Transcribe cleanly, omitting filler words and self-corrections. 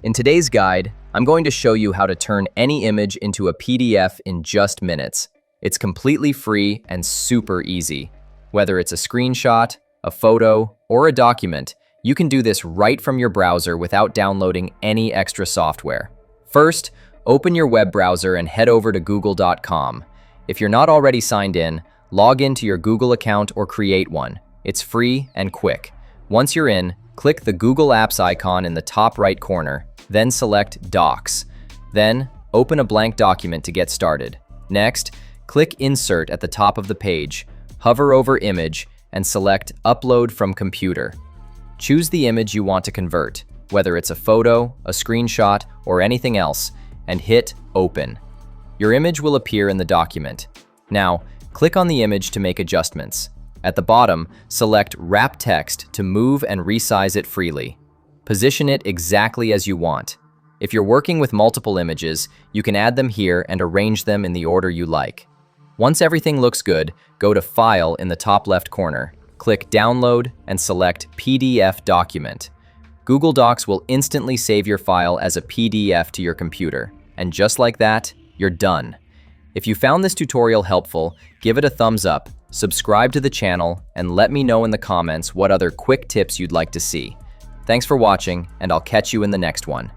In today's guide, I'm going to show you how to turn any image into a PDF in just minutes. It's completely free and super easy. Whether it's a screenshot, a photo, or a document, you can do this right from your browser without downloading any extra software. First, open your web browser and head over to google.com. If you're not already signed in, log into your Google account or create one. It's free and quick. Once you're in, click the Google Apps icon in the top right corner, then select Docs. Then, open a blank document to get started. Next, click Insert at the top of the page, hover over Image, and select Upload from Computer. Choose the image you want to convert, whether it's a photo, a screenshot, or anything else, and hit Open. Your image will appear in the document. Now, click on the image to make adjustments. At the bottom, select Wrap Text to move and resize it freely. Position it exactly as you want. If you're working with multiple images, you can add them here and arrange them in the order you like. Once everything looks good, go to File in the top left corner. Click Download and select PDF Document. Google Docs will instantly save your file as a PDF to your computer. And just like that, you're done. If you found this tutorial helpful, give it a thumbs up, subscribe to the channel, and let me know in the comments what other quick tips you'd like to see. Thanks for watching, and I'll catch you in the next one.